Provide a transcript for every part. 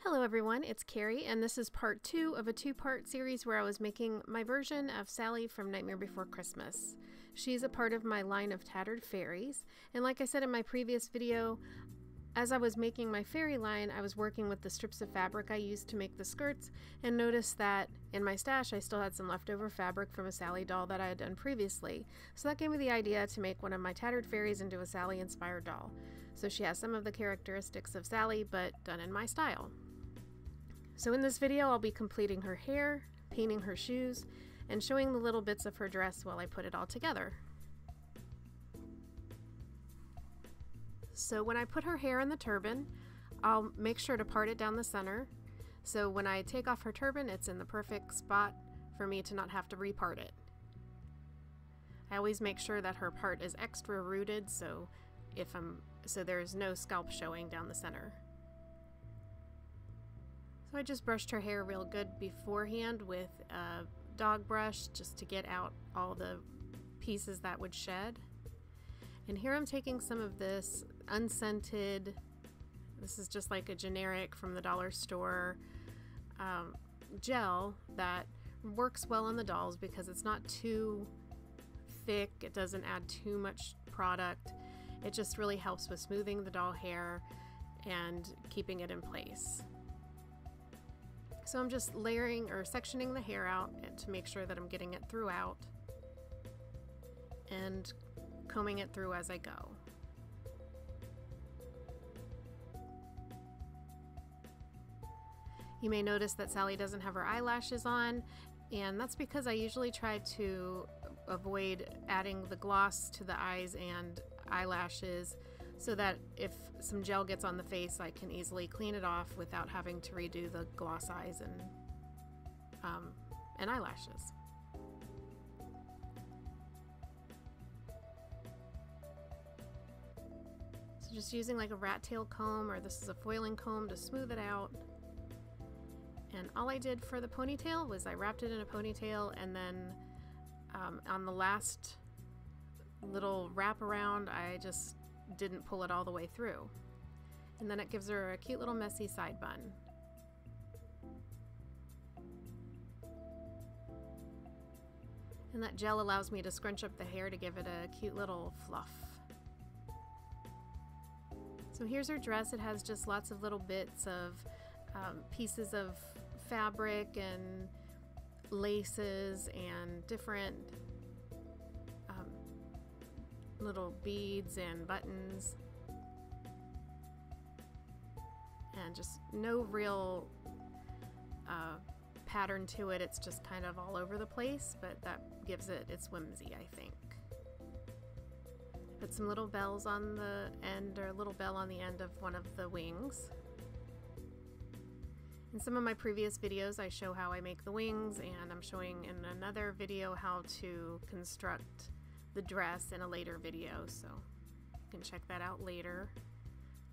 Hello everyone, it's Carrie, and this is part 2 of a 2-part series where I was making my version of Sally from Nightmare Before Christmas. She's a part of my line of Tattered fairies, and like I said in my previous video, as I was making my fairy line, I was working with the strips of fabric I used to make the skirts, and noticed that in my stash I still had some leftover fabric from a Sally doll that I had done previously. So that gave me the idea to make one of my Tattered fairies into a Sally inspired doll. So she has some of the characteristics of Sally, but done in my style. So in this video I'll be completing her hair, painting her shoes, and showing the little bits of her dress while I put it all together. So when I put her hair in the turban, I'll make sure to part it down the center, so when I take off her turban it's in the perfect spot for me to not have to repart it. I always make sure that her part is extra rooted so there's no scalp showing down the center. So I just brushed her hair real good beforehand with a dog brush just to get out all the pieces that would shed. And here I'm taking some of this unscented, this is just like a generic from the dollar store gel that works well on the dolls because it's not too thick, it doesn't add too much product, it just really helps with smoothing the doll hair and keeping it in place. So I'm just layering or sectioning the hair out to make sure that I'm getting it throughout and combing it through as I go. You may notice that Sally doesn't have her eyelashes on, and that's because I usually try to avoid adding the gloss to the eyes and eyelashes so that if some gel gets on the face I can easily clean it off without having to redo the gloss eyes and eyelashes. So just using like a rat tail comb, or this is a foiling comb, to smooth it out. And all I did for the ponytail was I wrapped it in a ponytail, and then on the last little wrap around I just didn't pull it all the way through. And then it gives her a cute little messy side bun. And that gel allows me to scrunch up the hair to give it a cute little fluff. So here's her dress. It has just lots of little bits of pieces of fabric and laces and different little beads and buttons, and just no real pattern to it. It's just kind of all over the place, but that gives it its whimsy, I think. Put some little bells on the end, or a little bell on the end of one of the wings. In some of my previous videos I show how I make the wings, and I'm showing in another video how to construct the dress in a later video, so you can check that out later.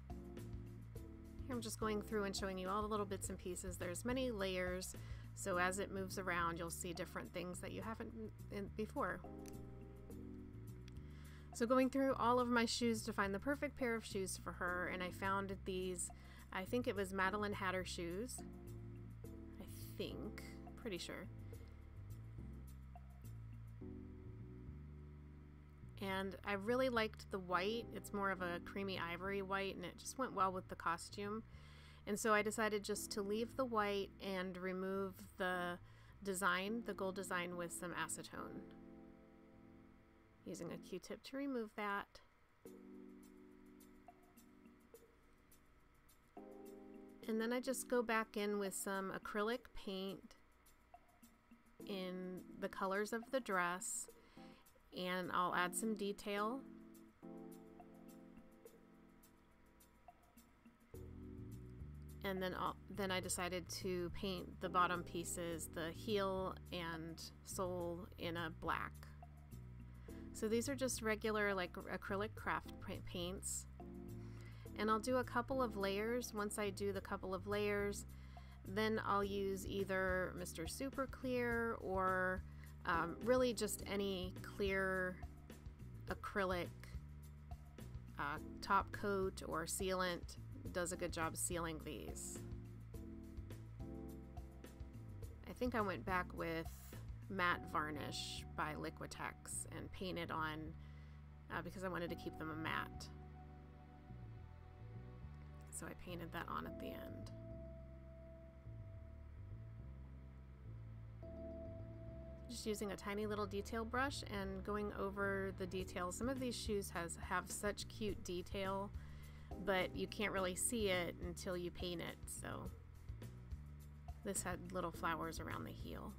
Here I'm just going through and showing you all the little bits and pieces. There's many layers, so as it moves around you'll see different things that you haven't before. So going through all of my shoes to find the perfect pair of shoes for her, and I found these, I think it was Madeline Hatter shoes, pretty sure. And I really liked the white. It's more of a creamy ivory white, and it just went well with the costume. And so I decided just to leave the white and remove the design, the gold design, with some acetone. Using a Q-tip to remove that. And then I just go back in with some acrylic paint in the colors of the dress, and I'll add some detail. And then I decided to paint the bottom pieces, the heel and sole, in a black. So these are just regular like acrylic craft paints. And I'll do a couple of layers. Once I do the couple of layers, then I'll use either Mr. Super Clear or really just any clear acrylic top coat or sealant. Does a good job sealing these. think I went back with matte varnish by Liquitex and painted on because I wanted to keep them a matte. So I painted that on at the end. Just using a tiny little detail brush and going over the details. Some of these shoes have such cute detail, but you can't really see it until you paint it. So this had little flowers around the heel.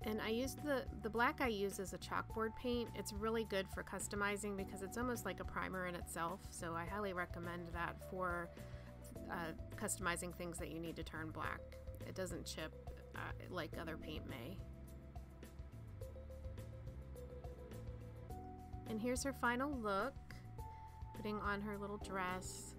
And I used the black I use is a chalkboard paint. It's really good for customizing because it's almost like a primer in itself. So I highly recommend that for customizing things that you need to turn black. It doesn't chip like other paint may. And here's her final look, putting on her little dress.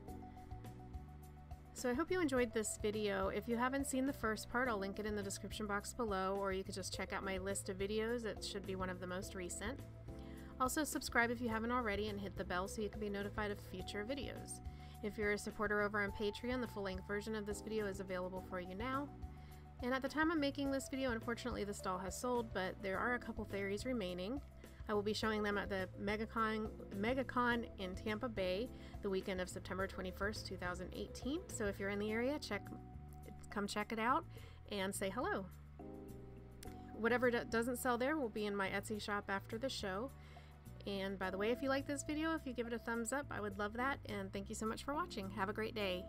So I hope you enjoyed this video. If you haven't seen the first part, I'll link it in the description box below, or you could just check out my list of videos. It should be one of the most recent. Also subscribe if you haven't already and hit the bell so you can be notified of future videos. If you're a supporter over on Patreon, the full-length version of this video is available for you now. And at the time I'm making this video, unfortunately this doll has sold, but there are a couple fairies remaining. I will be showing them at the MegaCon in Tampa Bay the weekend of September 21st, 2018. So if you're in the area, come check it out and say hello. Whatever doesn't sell there will be in my Etsy shop after the show. And by the way, if you like this video, if you give it a thumbs up, I would love that. And thank you so much for watching. Have a great day.